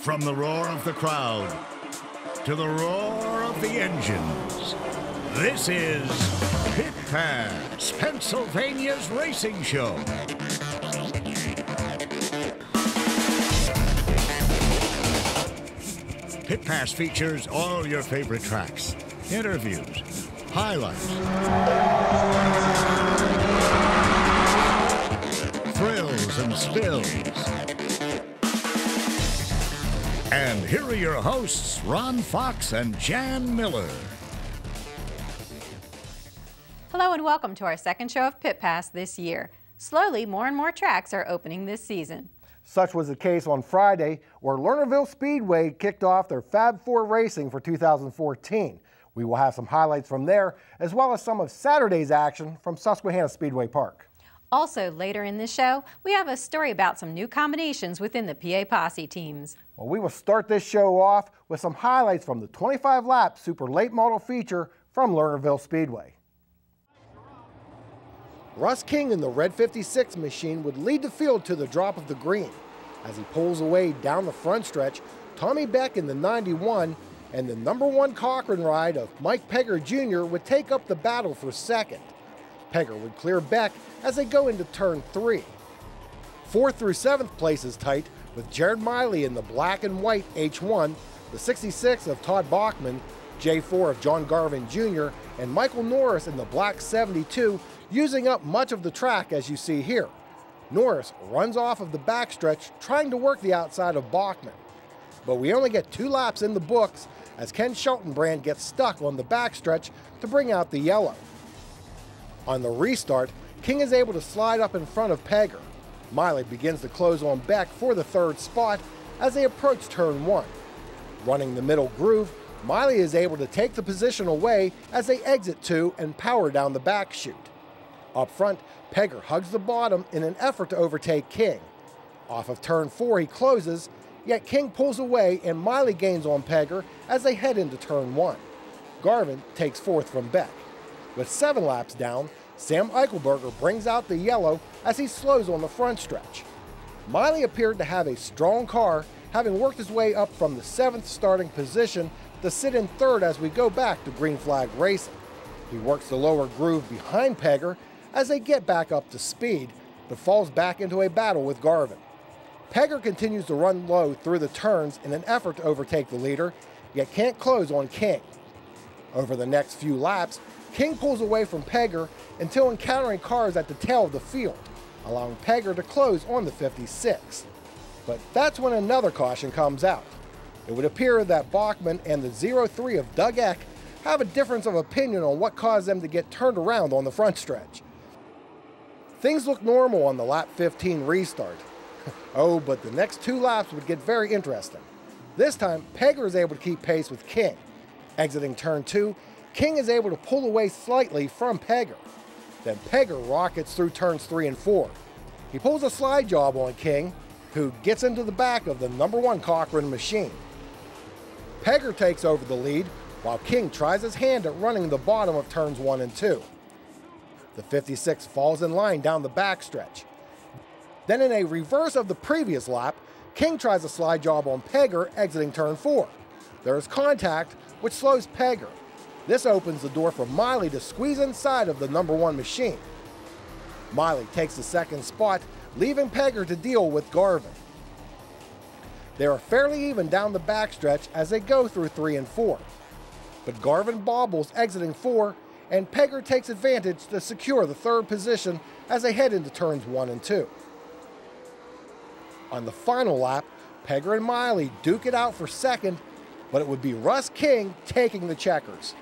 From the roar of the crowd to the roar of the engines, this is Pit Pass, Pennsylvania's racing show. Pit Pass features all your favorite tracks, interviews, highlights, thrills and spills. And here are your hosts, Ron Fox and Jan Miller. Hello and welcome to our second show of Pit Pass this year. Slowly, more and more tracks are opening this season. Such was the case on Friday, where Lernerville Speedway kicked off their Fab 4 racing for 2014. We will have some highlights from there, as well as some of Saturday's action from Susquehanna Speedway Park. Also, later in this show, we have a story about some new combinations within the PA Posse teams. Well, we will start this show off with some highlights from the 25-lap Super Late Model feature from Lernerville Speedway. Russ King in the red 56 machine would lead the field to the drop of the green. As he pulls away down the front stretch, Tommy Beck in the 91 and the #1 Cochran ride of Mike Pegger Jr. would take up the battle for second. Pegger would clear Beck as they go into turn 3. 4th through 7th place is tight, with Jared Miley in the black and white H1, the 66 of Todd Bachman, J4 of John Garvin Jr., and Michael Norris in the black 72, using up much of the track as you see here. Norris runs off of the backstretch trying to work the outside of Bachman. But we only get 2 laps in the books as Ken Schultenbrand gets stuck on the backstretch to bring out the yellow. On the restart, King is able to slide up in front of Pegger. Miley begins to close on Beck for the 3rd spot as they approach turn 1. Running the middle groove, Miley is able to take the position away as they exit 2 and power down the back chute. Up front, Pegger hugs the bottom in an effort to overtake King. Off of turn 4 he closes, yet King pulls away and Miley gains on Pegger as they head into turn 1. Garvin takes 4th from Beck. With 7 laps down, Sam Eichelberger brings out the yellow as he slows on the front stretch. Miley appeared to have a strong car, having worked his way up from the 7th starting position to sit in 3rd as we go back to green flag racing. He works the lower groove behind Pegger as they get back up to speed, but falls back into a battle with Garvin. Pegger continues to run low through the turns in an effort to overtake the leader, yet can't close on King. Over the next few laps, King pulls away from Pegger until encountering cars at the tail of the field, allowing Pegger to close on the 56. But that's when another caution comes out. It would appear that Bachman and the 03 of Doug Eck have a difference of opinion on what caused them to get turned around on the front stretch. Things look normal on the lap 15 restart. Oh, but the next 2 laps would get very interesting. This time, Pegger is able to keep pace with King. Exiting turn 2, King is able to pull away slightly from Pegger. Then Pegger rockets through turns 3 and 4. He pulls a slide job on King, who gets into the back of the #1 Cochran machine. Pegger takes over the lead, while King tries his hand at running the bottom of turns 1 and 2. The 56 falls in line down the backstretch. Then in a reverse of the previous lap, King tries a slide job on Pegger exiting turn 4. There is contact, which slows Pegger. This opens the door for Miley to squeeze inside of the #1 machine. Miley takes the 2nd spot, leaving Pegger to deal with Garvin. They are fairly even down the backstretch as they go through 3 and 4. But Garvin bobbles exiting 4, and Pegger takes advantage to secure the 3rd position as they head into turns 1 and 2. On the final lap, Pegger and Miley duke it out for 2nd, but it would be Russ King taking the checkers.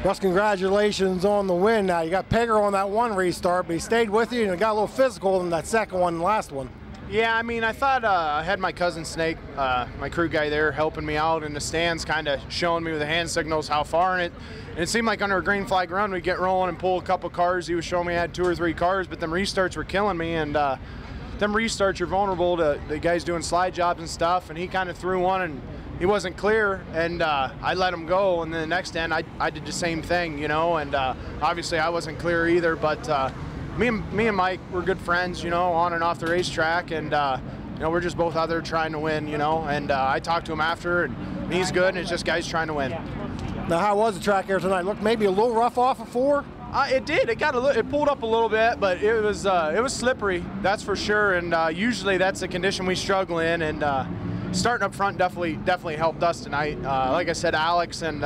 Russ, congratulations on the win. Now, you got Pegger on that 1 restart, but he stayed with you and it got a little physical in that 2nd one and last one. Yeah, I mean, I thought I had my cousin Snake, my crew guy there, helping me out in the stands, kind of showing me with the hand signals how far in it. And it seemed like under a green flag run, we'd get rolling and pull a couple cars. He was showing me I had 2 or 3 cars, but them restarts were killing me. And them restarts, you're vulnerable to the guys doing slide jobs and stuff. And he kind of threw one and he wasn't clear, and I let him go. And then the next end, I did the same thing, you know. And obviously, I wasn't clear either. But me and Mike were good friends, you know, on and off the racetrack. And know, we're just both out there trying to win, you know, and I talked to him after, and he's good, and it's just guys trying to win. Now, how was the track here tonight? Looked maybe a little rough off of 4? It did. It pulled up a little bit, but it was slippery, that's for sure. And usually that's a condition we struggle in. And starting up front definitely helped us tonight. Like I said, Alex and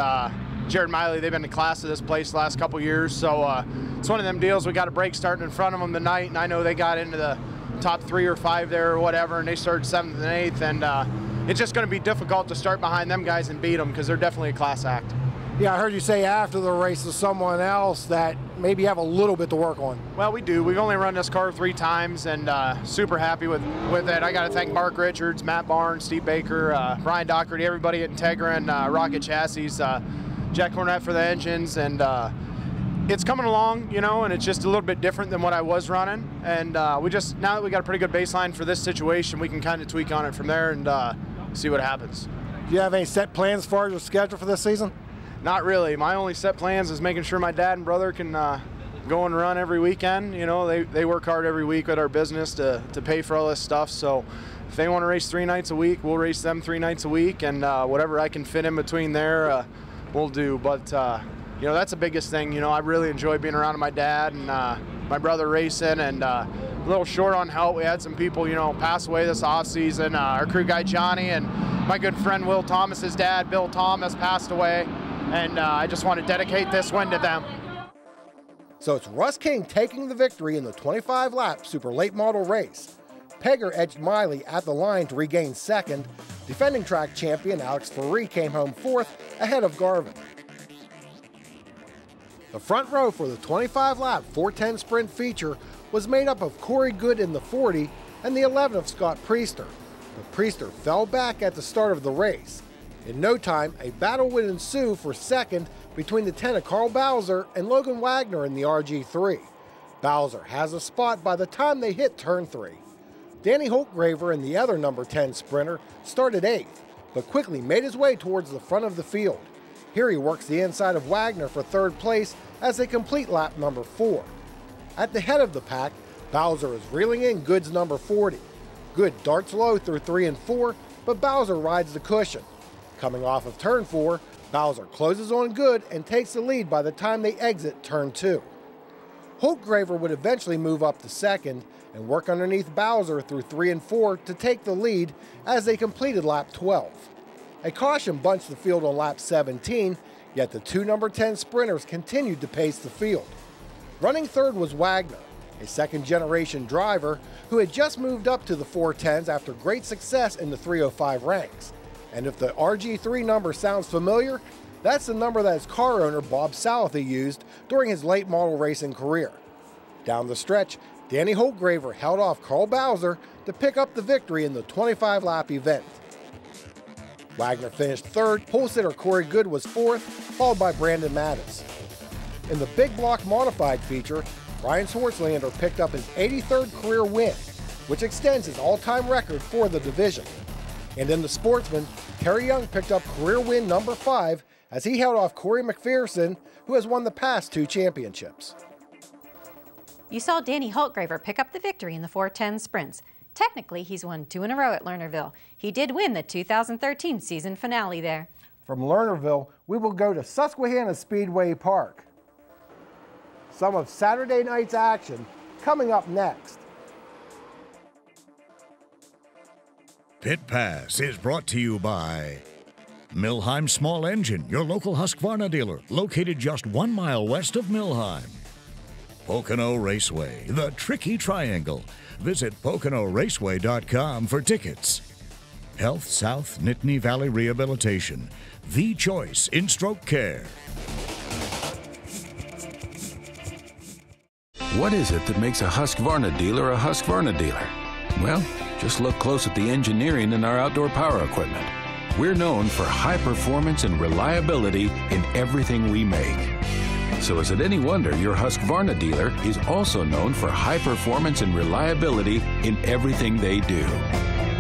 Jared Miley, they've been in class of this place the last couple years. So it's one of them deals. We got a break starting in front of them tonight, and I know they got into the top 3 or 5 there or whatever, and they started 7th and 8th. And it's just going to be difficult to start behind them guys and beat them because they're definitely a class act. Yeah, I heard you say after the race to someone else that maybe have a little bit to work on. Well, we do. We've only run this car 3 times, and super happy with it. I got to thank Mark Richards, Matt Barnes, Steve Baker, Brian Doherty, everybody at Integra and Rocket Chassis, Jack Cornett for the engines, and it's coming along, you know, and it's just a little bit different than what I was running. And now that we got a pretty good baseline for this situation, we can kind of tweak on it from there and see what happens. Do you have any set plans as far as your schedule for this season? Not really. My only set plans is making sure my dad and brother can go and run every weekend. You know, they work hard every week at our business to pay for all this stuff. So if they want to race 3 nights a week, we'll race them 3 nights a week, and whatever I can fit in between there, we'll do. But you know, that's the biggest thing. You know, I really enjoy being around my dad and my brother racing, and a little short on help. We had some people, you know, pass away this off season. Our crew guy Johnny and my good friend Will Thomas's dad, Bill Thomas, passed away. And I just want to dedicate this win to them. So it's Russ King taking the victory in the 25-lap super late model race. Pegger edged Miley at the line to regain 2nd. Defending track champion Alex Faree came home 4th ahead of Garvin. The front row for the 25-lap 410 sprint feature was made up of Corey Good in the 40 and the 11 of Scott Priester. But Priester fell back at the start of the race. In no time, a battle would ensue for 2nd between the 10 of Carl Bowser and Logan Wagner in the RG3. Bowser has a spot by the time they hit turn 3. Danny Holtgraver and the other number 10 sprinter started 8th, but quickly made his way towards the front of the field. Here he works the inside of Wagner for 3rd place as they complete lap number 4. At the head of the pack, Bowser is reeling in Good's number 40. Good darts low through 3 and 4, but Bowser rides the cushion. Coming off of turn 4, Bowser closes on Good and takes the lead by the time they exit turn 2. Holtgraver would eventually move up to 2nd and work underneath Bowser through 3 and 4 to take the lead as they completed lap 12. A caution bunched the field on lap 17, yet the 2 number 10 sprinters continued to pace the field. Running 3rd was Wagner, a 2nd-generation driver who had just moved up to the 410s after great success in the 305 ranks. And if the RG3 number sounds familiar, that's the number that his car owner Bob Southey used during his late model racing career. Down the stretch, Danny Holtgraver held off Carl Bowser to pick up the victory in the 25-lap event. Wagner finished 3rd, pole sitter Corey Good was 4th, followed by Brandon Mattis. In the big block modified feature, Brian Schwartzlander picked up his 83rd career win, which extends his all-time record for the division. And in the sportsman, Terry Young picked up career win number 5 as he held off Corey McPherson, who has won the past 2 championships. You saw Danny Holtgraver pick up the victory in the 410 sprints. Technically, he's won 2 in a row at Lernerville. He did win the 2013 season finale there. From Lernerville, we will go to Susquehanna Speedway Park. Some of Saturday night's action coming up next. Pit Pass is brought to you by Milheim Small Engine, your local Husqvarna dealer, located just 1 mile west of Milheim. Pocono Raceway, the Tricky Triangle. Visit PoconoRaceway.com for tickets. Health South Nittany Valley Rehabilitation, the choice in stroke care. What is it that makes a Husqvarna dealer a Husqvarna dealer? Well, just look close at the engineering in our outdoor power equipment. We're known for high performance and reliability in everything we make. So is it any wonder your Husqvarna dealer is also known for high performance and reliability in everything they do?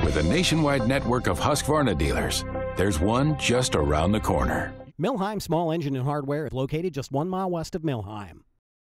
With a nationwide network of Husqvarna dealers, there's one just around the corner. Milheim Small Engine and Hardware is located just 1 mile west of Milheim.